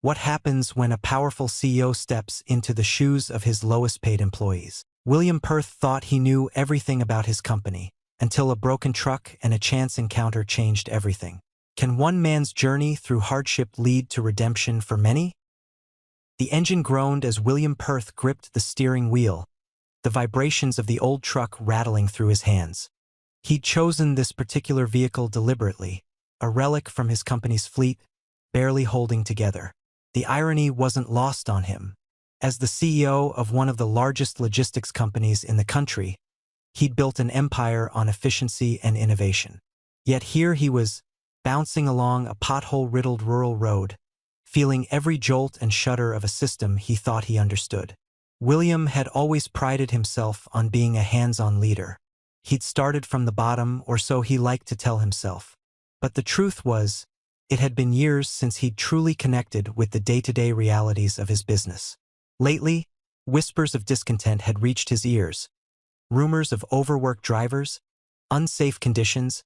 What happens when a powerful CEO steps into the shoes of his lowest-paid employees? William Perth thought he knew everything about his company, until a broken truck and a chance encounter changed everything. Can one man's journey through hardship lead to redemption for many? The engine groaned as William Perth gripped the steering wheel, the vibrations of the old truck rattling through his hands. He'd chosen this particular vehicle deliberately, a relic from his company's fleet, barely holding together. The irony wasn't lost on him. As the CEO of one of the largest logistics companies in the country, he'd built an empire on efficiency and innovation. Yet here he was, bouncing along a pothole-riddled rural road, feeling every jolt and shudder of a system he thought he understood. William had always prided himself on being a hands-on leader. He'd started from the bottom, or so he liked to tell himself. But the truth was, it had been years since he'd truly connected with the day-to-day realities of his business. Lately, whispers of discontent had reached his ears. Rumors of overworked drivers, unsafe conditions,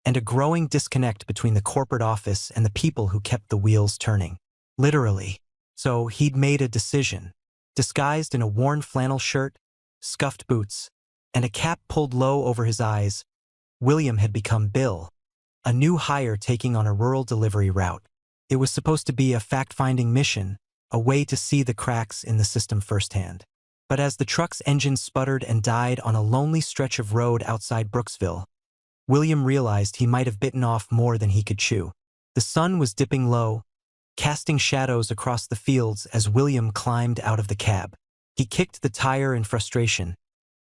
and a growing disconnect between the corporate office and the people who kept the wheels turning. Literally. So he'd made a decision. Disguised in a worn flannel shirt, scuffed boots, and a cap pulled low over his eyes, William had become Bill, a new hire taking on a rural delivery route. It was supposed to be a fact-finding mission, a way to see the cracks in the system firsthand. But as the truck's engine sputtered and died on a lonely stretch of road outside Brooksville, William realized he might have bitten off more than he could chew. The sun was dipping low, casting shadows across the fields as William climbed out of the cab. He kicked the tire in frustration,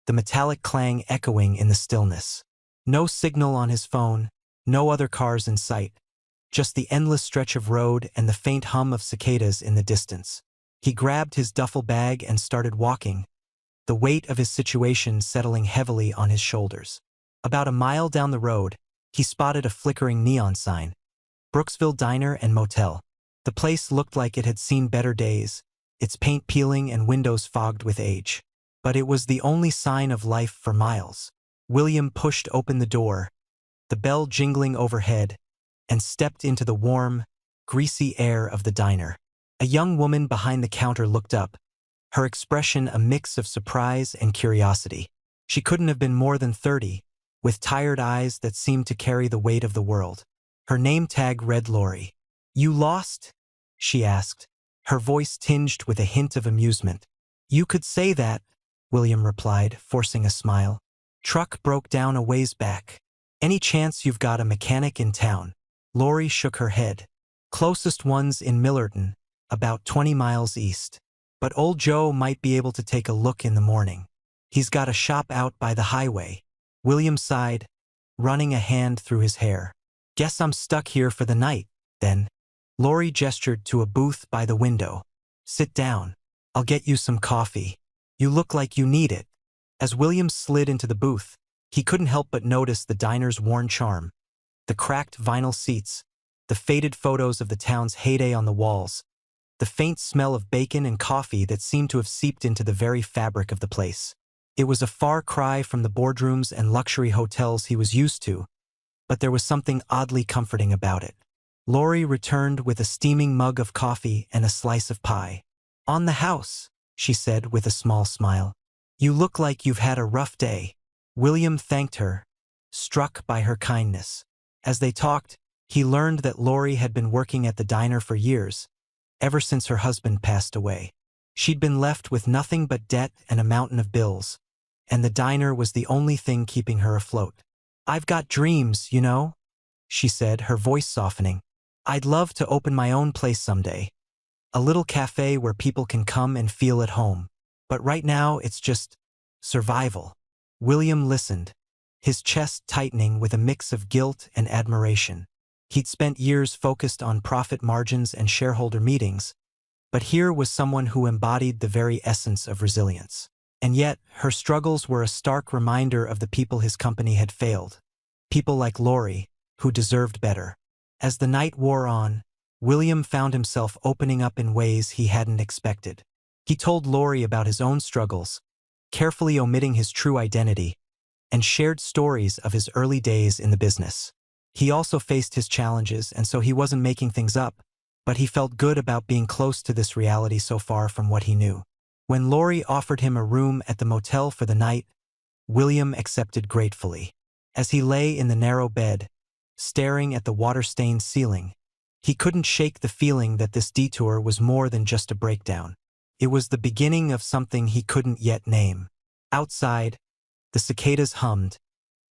the metallic clang echoing in the stillness. No signal on his phone, no other cars in sight, just the endless stretch of road and the faint hum of cicadas in the distance. He grabbed his duffel bag and started walking, the weight of his situation settling heavily on his shoulders. About a mile down the road, he spotted a flickering neon sign, Brooksville Diner and Motel. The place looked like it had seen better days, its paint peeling and windows fogged with age. But it was the only sign of life for miles. William pushed open the door, the bell jingling overhead, and stepped into the warm, greasy air of the diner. A young woman behind the counter looked up, her expression a mix of surprise and curiosity. She couldn't have been more than 30, with tired eyes that seemed to carry the weight of the world. Her name tag read Lori. "You lost?" she asked, her voice tinged with a hint of amusement. "You could say that," William replied, forcing a smile. "Truck broke down a ways back. Any chance you've got a mechanic in town?" Lori shook her head. "Closest one's in Millerton, about 20 miles east. But old Joe might be able to take a look in the morning. He's got a shop out by the highway." William sighed, running a hand through his hair. "Guess I'm stuck here for the night, then." Lori gestured to a booth by the window. "Sit down. I'll get you some coffee. You look like you need it." As William slid into the booth, he couldn't help but notice the diner's worn charm, the cracked vinyl seats, the faded photos of the town's heyday on the walls, the faint smell of bacon and coffee that seemed to have seeped into the very fabric of the place. It was a far cry from the boardrooms and luxury hotels he was used to, but there was something oddly comforting about it. Lori returned with a steaming mug of coffee and a slice of pie. "On the house," she said with a small smile. "You look like you've had a rough day." William thanked her, struck by her kindness. As they talked, he learned that Lori had been working at the diner for years, ever since her husband passed away. She'd been left with nothing but debt and a mountain of bills, and the diner was the only thing keeping her afloat. "I've got dreams, you know," she said, her voice softening. "I'd love to open my own place someday. A little cafe where people can come and feel at home. But right now it's just survival." William listened, his chest tightening with a mix of guilt and admiration. He'd spent years focused on profit margins and shareholder meetings, but here was someone who embodied the very essence of resilience. And yet, her struggles were a stark reminder of the people his company had failed. People like Lori, who deserved better. As the night wore on, William found himself opening up in ways he hadn't expected. He told Lori about his own struggles, carefully omitting his true identity, and shared stories of his early days in the business. He also faced his challenges, and so he wasn't making things up, but he felt good about being close to this reality so far from what he knew. When Lori offered him a room at the motel for the night, William accepted gratefully. As he lay in the narrow bed, staring at the water-stained ceiling, he couldn't shake the feeling that this detour was more than just a breakdown. It was the beginning of something he couldn't yet name. Outside, the cicadas hummed,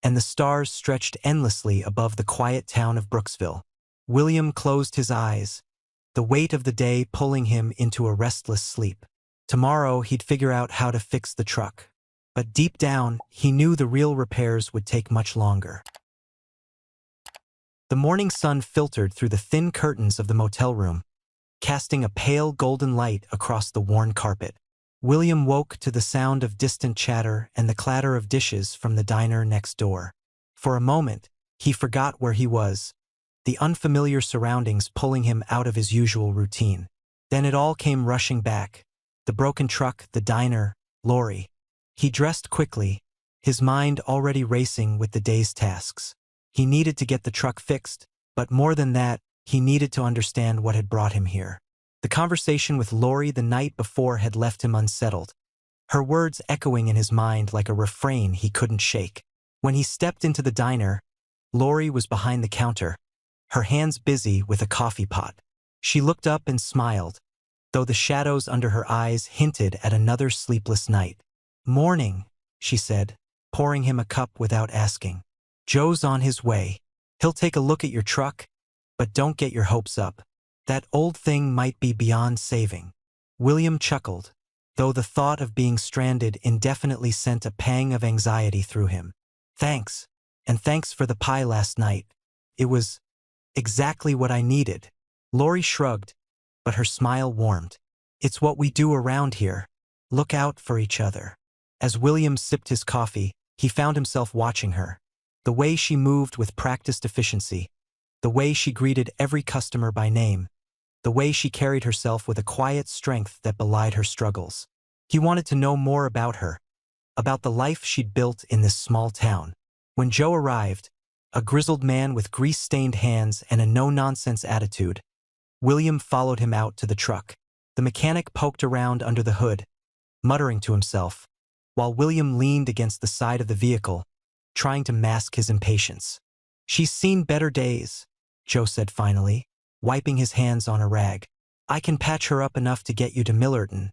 and the stars stretched endlessly above the quiet town of Brooksville. William closed his eyes, the weight of the day pulling him into a restless sleep. Tomorrow he'd figure out how to fix the truck. But deep down, he knew the real repairs would take much longer. The morning sun filtered through the thin curtains of the motel room, casting a pale golden light across the worn carpet. William woke to the sound of distant chatter and the clatter of dishes from the diner next door. For a moment, he forgot where he was, the unfamiliar surroundings pulling him out of his usual routine. Then it all came rushing back. The broken truck, the diner, Lori. He dressed quickly, his mind already racing with the day's tasks. He needed to get the truck fixed, but more than that, he needed to understand what had brought him here. The conversation with Lori the night before had left him unsettled, her words echoing in his mind like a refrain he couldn't shake. When he stepped into the diner, Lori was behind the counter, her hands busy with a coffee pot. She looked up and smiled, though the shadows under her eyes hinted at another sleepless night. "Morning," she said, pouring him a cup without asking. "Joe's on his way. He'll take a look at your truck, but don't get your hopes up. That old thing might be beyond saving." William chuckled, though the thought of being stranded indefinitely sent a pang of anxiety through him. "Thanks, and thanks for the pie last night. It was exactly what I needed." Lori shrugged, but her smile warmed. "It's what we do around here. Look out for each other." As William sipped his coffee, he found himself watching her. The way she moved with practiced efficiency, the way she greeted every customer by name, the way she carried herself with a quiet strength that belied her struggles. He wanted to know more about her, about the life she'd built in this small town. When Joe arrived, a grizzled man with grease-stained hands and a no-nonsense attitude, William followed him out to the truck. The mechanic poked around under the hood, muttering to himself, while William leaned against the side of the vehicle, trying to mask his impatience. "She's seen better days," Joe said finally, wiping his hands on a rag. "I can patch her up enough to get you to Millerton,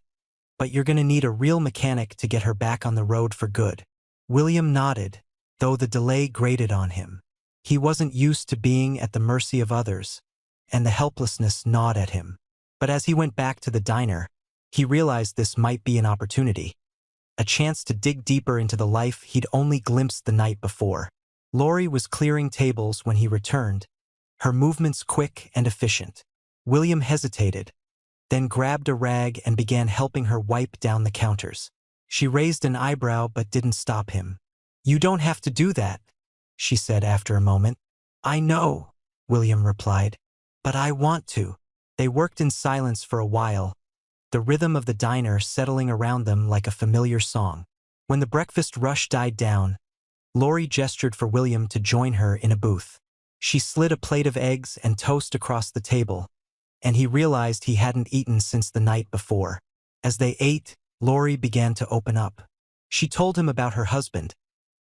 but you're gonna need a real mechanic to get her back on the road for good." William nodded, though the delay grated on him. He wasn't used to being at the mercy of others, and the helplessness gnawed at him. But as he went back to the diner, he realized this might be an opportunity, a chance to dig deeper into the life he'd only glimpsed the night before. Lori was clearing tables when he returned, her movements quick and efficient. William hesitated, then grabbed a rag and began helping her wipe down the counters. She raised an eyebrow but didn't stop him. "You don't have to do that," she said after a moment. "I know," William replied, "but I want to." They worked in silence for a while, the rhythm of the diner settling around them like a familiar song. When the breakfast rush died down, Lori gestured for William to join her in a booth. She slid a plate of eggs and toast across the table, and he realized he hadn't eaten since the night before. As they ate, Lori began to open up. She told him about her husband,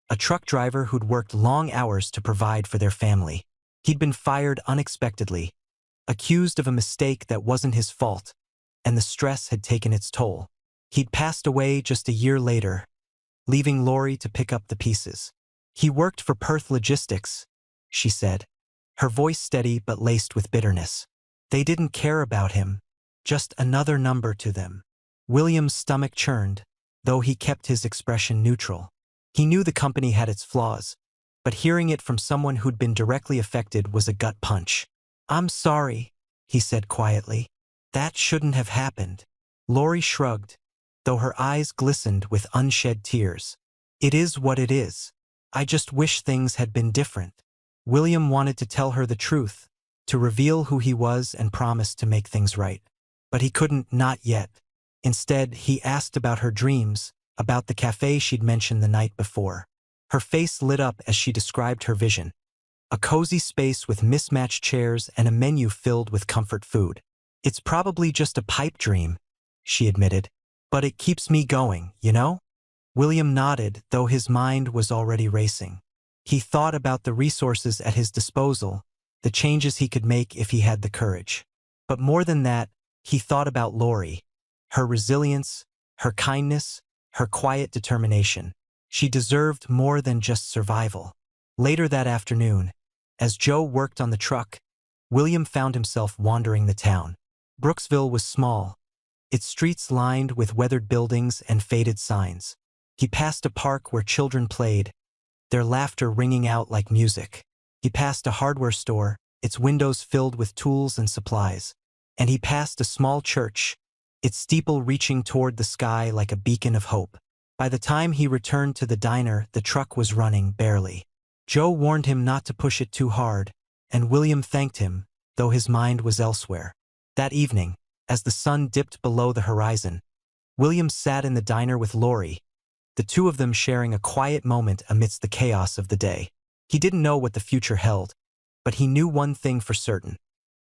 a truck driver who'd worked long hours to provide for their family. He'd been fired unexpectedly, accused of a mistake that wasn't his fault, and the stress had taken its toll. He'd passed away just a year later, leaving Lori to pick up the pieces. "He worked for Perth Logistics," she said, her voice steady but laced with bitterness. "They didn't care about him, just another number to them." William's stomach churned, though he kept his expression neutral. He knew the company had its flaws, but hearing it from someone who'd been directly affected was a gut punch. "I'm sorry," he said quietly. "That shouldn't have happened." Lori shrugged, though her eyes glistened with unshed tears. "It is what it is. I just wish things had been different." William wanted to tell her the truth, to reveal who he was and promise to make things right. But he couldn't, not yet. Instead, he asked about her dreams, about the cafe she'd mentioned the night before. Her face lit up as she described her vision. A cozy space with mismatched chairs and a menu filled with comfort food. It's probably just a pipe dream, she admitted. But it keeps me going, you know? William nodded, though his mind was already racing. He thought about the resources at his disposal, the changes he could make if he had the courage. But more than that, he thought about Lori, her resilience, her kindness, her quiet determination. She deserved more than just survival. Later that afternoon, as Joe worked on the truck, William found himself wandering the town. Brooksville was small, its streets lined with weathered buildings and faded signs. He passed a park where children played, their laughter ringing out like music. He passed a hardware store, its windows filled with tools and supplies. And he passed a small church, its steeple reaching toward the sky like a beacon of hope. By the time he returned to the diner, the truck was running barely. Joe warned him not to push it too hard, and William thanked him, though his mind was elsewhere. That evening, as the sun dipped below the horizon, William sat in the diner with Lori, the two of them sharing a quiet moment amidst the chaos of the day. He didn't know what the future held, but he knew one thing for certain.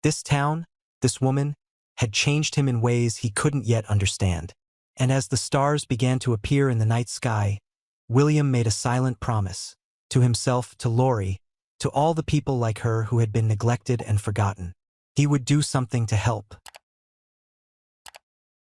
This town, this woman, had changed him in ways he couldn't yet understand. And as the stars began to appear in the night sky, William made a silent promise, to himself, to Lori, to all the people like her who had been neglected and forgotten. He would do something to help.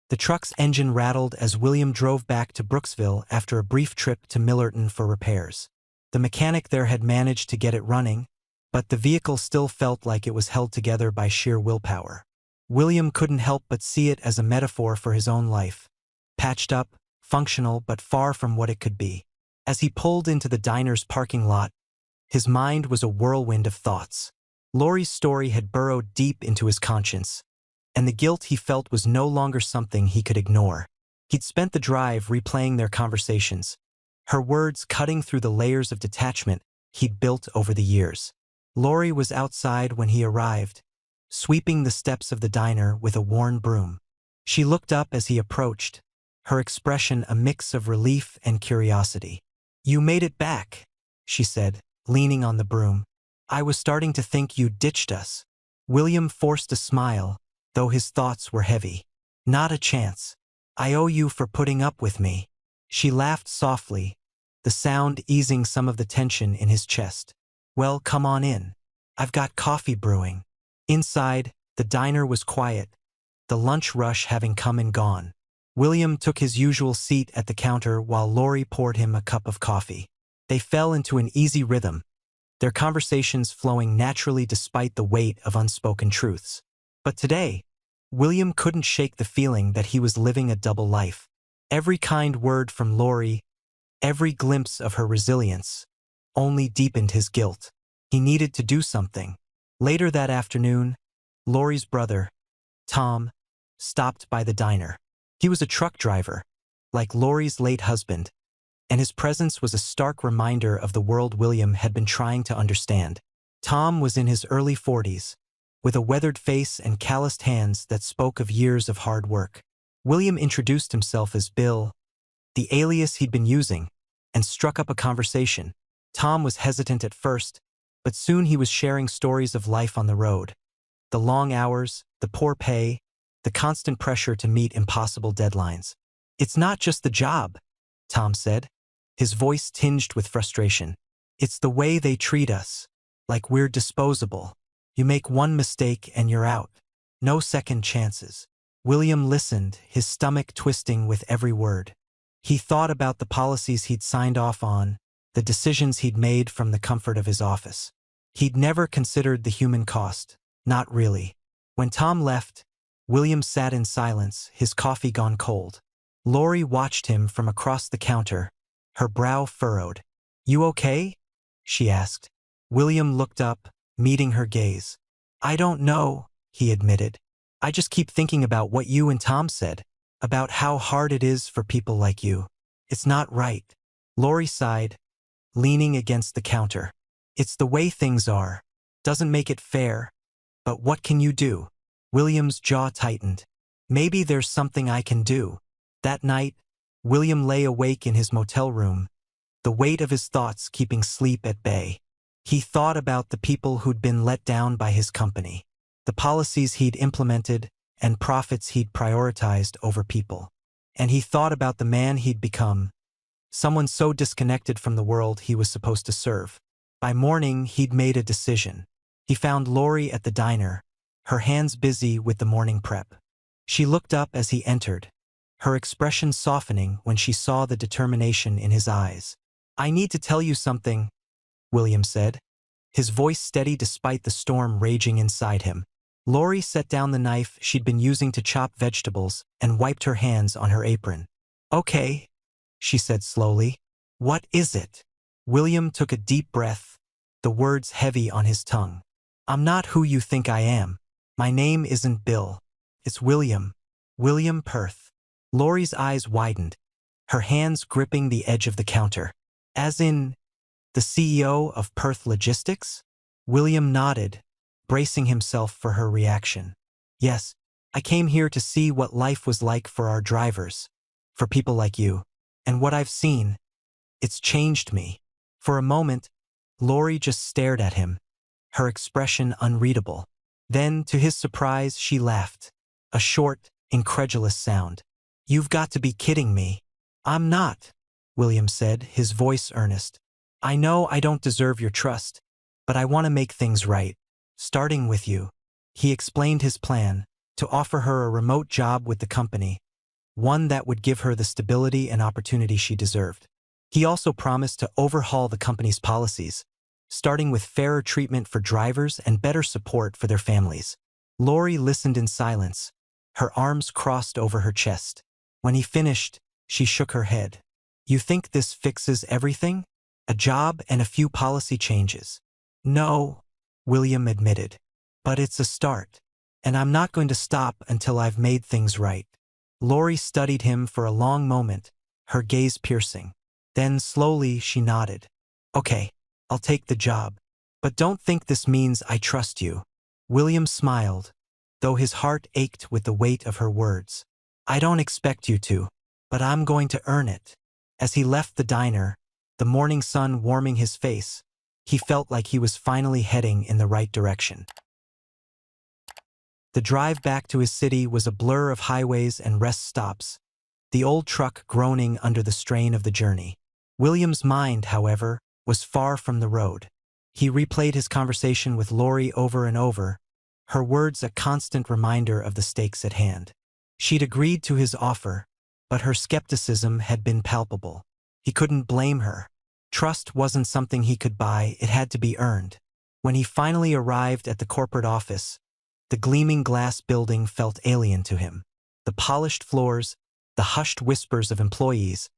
The truck's engine rattled as William drove back to Brooksville after a brief trip to Millerton for repairs. The mechanic there had managed to get it running, but the vehicle still felt like it was held together by sheer willpower. William couldn't help but see it as a metaphor for his own life. Patched up, functional, but far from what it could be. As he pulled into the diner's parking lot, his mind was a whirlwind of thoughts. Lori's story had burrowed deep into his conscience, and the guilt he felt was no longer something he could ignore. He'd spent the drive replaying their conversations, her words cutting through the layers of detachment he'd built over the years. Lori was outside when he arrived, sweeping the steps of the diner with a worn broom. She looked up as he approached, her expression a mix of relief and curiosity. "You made it back," she said, leaning on the broom. "I was starting to think you'd ditched us." William forced a smile, though his thoughts were heavy. "Not a chance. I owe you for putting up with me." She laughed softly, the sound easing some of the tension in his chest. "Well, come on in. I've got coffee brewing." Inside, the diner was quiet, the lunch rush having come and gone. William took his usual seat at the counter while Lori poured him a cup of coffee. They fell into an easy rhythm, their conversations flowing naturally despite the weight of unspoken truths. But today, William couldn't shake the feeling that he was living a double life. Every kind word from Lori, every glimpse of her resilience, only deepened his guilt. He needed to do something. Later that afternoon, Lori's brother, Tom, stopped by the diner. He was a truck driver, like Lori's late husband, and his presence was a stark reminder of the world William had been trying to understand. Tom was in his early 40s, with a weathered face and calloused hands that spoke of years of hard work. William introduced himself as Bill, the alias he'd been using, and struck up a conversation. Tom was hesitant at first, but soon he was sharing stories of life on the road. The long hours, the poor pay, the constant pressure to meet impossible deadlines. "It's not just the job," Tom said, his voice tinged with frustration. "It's the way they treat us, like we're disposable. You make one mistake and you're out. No second chances." William listened, his stomach twisting with every word. He thought about the policies he'd signed off on, the decisions he'd made from the comfort of his office. He'd never considered the human cost, not really. When Tom left, William sat in silence, his coffee gone cold. Lori watched him from across the counter, her brow furrowed. "You okay?" she asked. William looked up, meeting her gaze. "I don't know," he admitted. "I just keep thinking about what you and Tom said, about how hard it is for people like you. It's not right." Lori sighed, leaning against the counter. "It's the way things are. Doesn't make it fair. But what can you do?" William's jaw tightened. "Maybe there's something I can do." That night, William lay awake in his motel room, the weight of his thoughts keeping sleep at bay. He thought about the people who'd been let down by his company, the policies he'd implemented, and profits he'd prioritized over people. And he thought about the man he'd become, someone so disconnected from the world he was supposed to serve. By morning, he'd made a decision. He found Lori at the diner, her hands busy with the morning prep. She looked up as he entered, her expression softening when she saw the determination in his eyes. "I need to tell you something," William said, his voice steady despite the storm raging inside him. Lori set down the knife she'd been using to chop vegetables and wiped her hands on her apron. "Okay," she said slowly. "What is it?" William took a deep breath, the words heavy on his tongue. "I'm not who you think I am. My name isn't Bill. It's William. William Perth." Lori's eyes widened, her hands gripping the edge of the counter. "As in, the CEO of Perth Logistics?" William nodded, bracing himself for her reaction. "Yes, I came here to see what life was like for our drivers, for people like you. And what I've seen, it's changed me." For a moment, Lori just stared at him, her expression unreadable. Then, to his surprise, she laughed, a short, incredulous sound. "You've got to be kidding me." "I'm not," William said, his voice earnest. "I know I don't deserve your trust, but I want to make things right, starting with you." He explained his plan, to offer her a remote job with the company, one that would give her the stability and opportunity she deserved. He also promised to overhaul the company's policies, starting with fairer treatment for drivers and better support for their families. Lori listened in silence, her arms crossed over her chest. When he finished, she shook her head. "You think this fixes everything? A job and a few policy changes?" "No," William admitted. "But it's a start. And I'm not going to stop until I've made things right." Lori studied him for a long moment, her gaze piercing. Then slowly she nodded. "Okay, I'll take the job. But don't think this means I trust you." William smiled, though his heart ached with the weight of her words. "I don't expect you to, but I'm going to earn it." As he left the diner, the morning sun warming his face, he felt like he was finally heading in the right direction. The drive back to his city was a blur of highways and rest stops, the old truck groaning under the strain of the journey. William's mind, however, was far from the road. He replayed his conversation with Lori over and over, her words a constant reminder of the stakes at hand. She'd agreed to his offer, but her skepticism had been palpable. He couldn't blame her. Trust wasn't something he could buy, it had to be earned. When he finally arrived at the corporate office, the gleaming glass building felt alien to him. The polished floors, the hushed whispers of employees,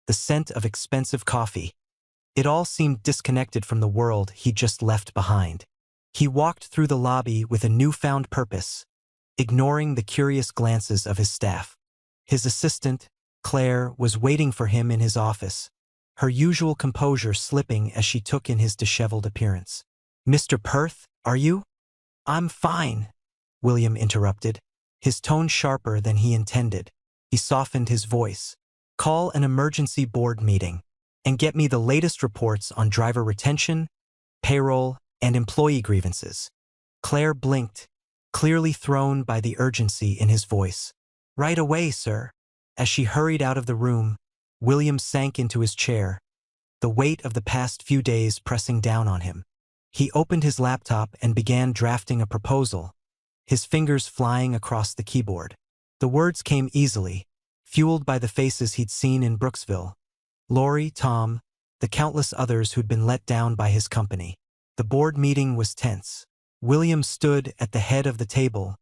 the scent of expensive coffee. It all seemed disconnected from the world he'd just left behind. He walked through the lobby with a newfound purpose, ignoring the curious glances of his staff. His assistant, Claire, was waiting for him in his office, her usual composure slipping as she took in his disheveled appearance. "Mr. Perth, are you?" "I'm fine," William interrupted, his tone sharper than he intended. He softened his voice. "Call an emergency board meeting and get me the latest reports on driver retention, payroll, and employee grievances." Claire blinked, clearly thrown by the urgency in his voice. "Right away, sir." As she hurried out of the room, William sank into his chair, the weight of the past few days pressing down on him. He opened his laptop and began drafting a proposal, his fingers flying across the keyboard. The words came easily, fueled by the faces he'd seen in Brooksville. Lori, Tom, the countless others who'd been let down by his company. The board meeting was tense. William stood at the head of the table,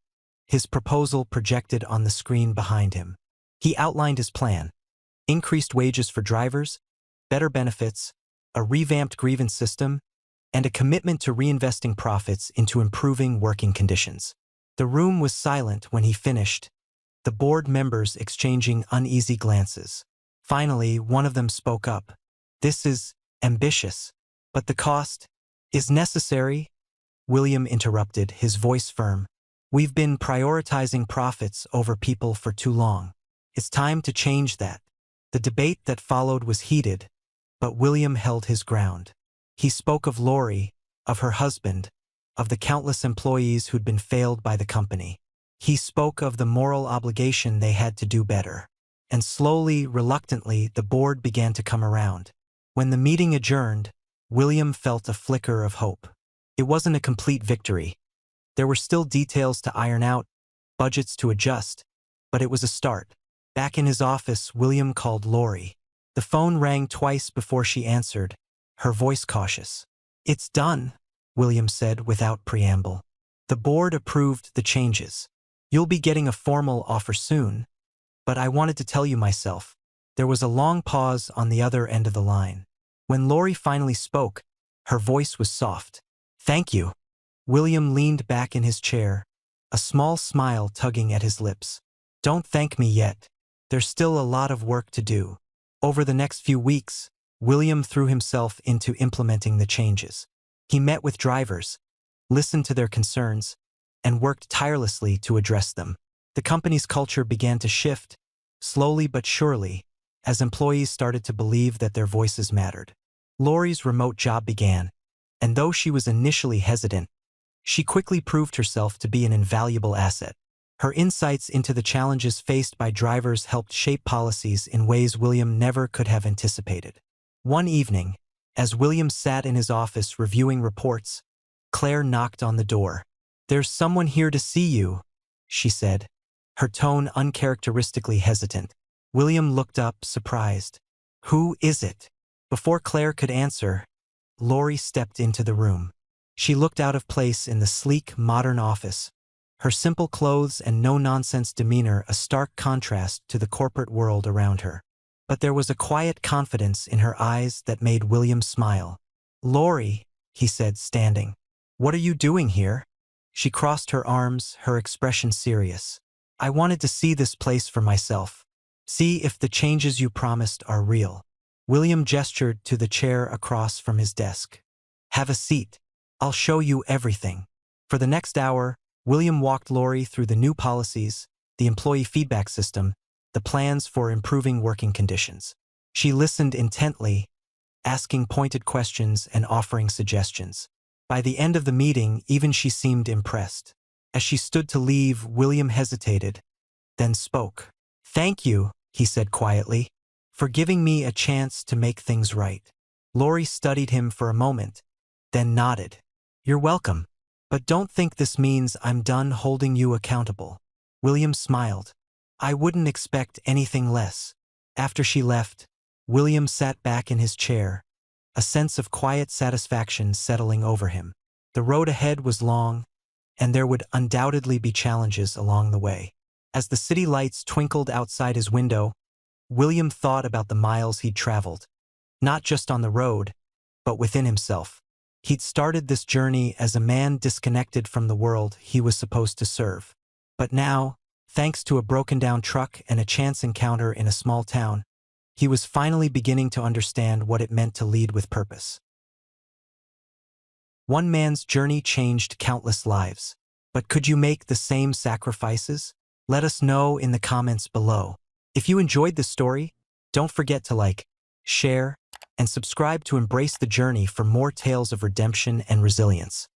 his proposal projected on the screen behind him. He outlined his plan: increased wages for drivers, better benefits, a revamped grievance system, and a commitment to reinvesting profits into improving working conditions. The room was silent when he finished, the board members exchanging uneasy glances. Finally, one of them spoke up. "This is ambitious, but the cost is necessary," William interrupted, his voice firm. "We've been prioritizing profits over people for too long. It's time to change that." The debate that followed was heated, but William held his ground. He spoke of Lori, of her husband, of the countless employees who'd been failed by the company. He spoke of the moral obligation they had to do better. And slowly, reluctantly, the board began to come around. When the meeting adjourned, William felt a flicker of hope. It wasn't a complete victory. There were still details to iron out, budgets to adjust, but it was a start. Back in his office, William called Lori. The phone rang twice before she answered, her voice cautious. "It's done," William said without preamble. "The board approved the changes. You'll be getting a formal offer soon, but I wanted to tell you myself." There was a long pause on the other end of the line. When Lori finally spoke, her voice was soft. "Thank you." William leaned back in his chair, a small smile tugging at his lips. "Don't thank me yet. There's still a lot of work to do." Over the next few weeks, William threw himself into implementing the changes. He met with drivers, listened to their concerns, and worked tirelessly to address them. The company's culture began to shift, slowly but surely, as employees started to believe that their voices mattered. Lori's remote job began, and though she was initially hesitant, she quickly proved herself to be an invaluable asset. Her insights into the challenges faced by drivers helped shape policies in ways William never could have anticipated. One evening, as William sat in his office reviewing reports, Claire knocked on the door. "There's someone here to see you," she said, her tone uncharacteristically hesitant. William looked up, surprised. "Who is it?" Before Claire could answer, Lori stepped into the room. She looked out of place in the sleek, modern office, her simple clothes and no-nonsense demeanor a stark contrast to the corporate world around her. But there was a quiet confidence in her eyes that made William smile. "Lori," he said, standing. "What are you doing here?" She crossed her arms, her expression serious. "I wanted to see this place for myself. See if the changes you promised are real." William gestured to the chair across from his desk. "Have a seat. I'll show you everything." For the next hour, William walked Lori through the new policies, the employee feedback system, the plans for improving working conditions. She listened intently, asking pointed questions and offering suggestions. By the end of the meeting, even she seemed impressed. As she stood to leave, William hesitated, then spoke. "Thank you," he said quietly, "for giving me a chance to make things right." Lori studied him for a moment, then nodded. "You're welcome. But don't think this means I'm done holding you accountable." William smiled. "I wouldn't expect anything less." After she left, William sat back in his chair, a sense of quiet satisfaction settling over him. The road ahead was long, and there would undoubtedly be challenges along the way. As the city lights twinkled outside his window, William thought about the miles he'd traveled, not just on the road, but within himself. He'd started this journey as a man disconnected from the world he was supposed to serve. But now, thanks to a broken-down truck and a chance encounter in a small town, he was finally beginning to understand what it meant to lead with purpose. One man's journey changed countless lives. But could you make the same sacrifices? Let us know in the comments below. If you enjoyed this story, don't forget to like, share, and subscribe to embrace the journey for more tales of redemption and resilience.